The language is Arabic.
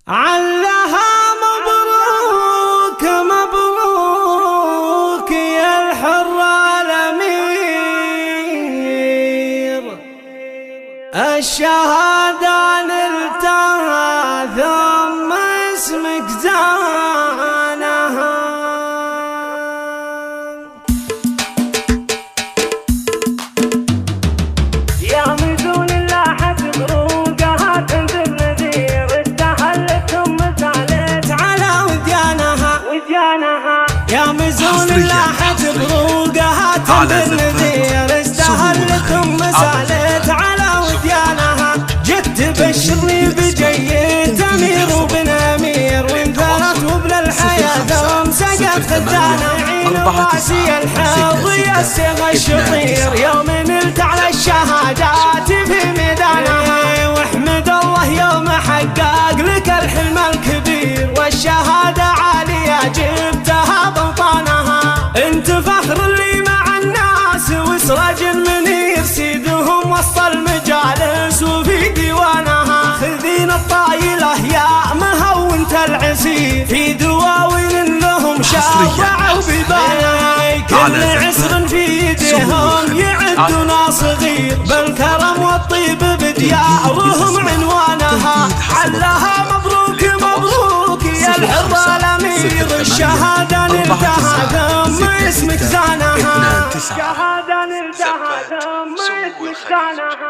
علها مبروك مبروك يا الحر الأمير، الشهادة نلتها ثم اسمك زانها. يا مزون اللاحة بروقها تنزل نذير، استهلت ثم سالت على وديانها. يا مزون اللاحة بروقها تنزل نذير، استهلت ثم سالت على وديانها. جت تبشرني بجيد امير وبن امير، وانثرت وبلا الحياة ثم سقت خزانه. عين راسي الحظ يا السيف الشطير، يوم نلت على الشهادات في ميدانها. واحمد الله يوم حقق لك الحلم الكبير، والشهادة عالية جبتها بوطانها. انت فخر اللي مع الناس وسراج منير، سيدهم وسط المجالس وفي ديوانها. خذين الطايلة يا مهونت العسير، في دواوين لهم شافعوا ببانها. كل عسر في يديهم يعدنا صغير، بالكرم والطيب بديارهم عنوانها. علها مبروك مبروك يا الحر الأمير، الشهادة نلتها ثم اسمك زانها. الشهادة نلتها ثم اسمك زانها.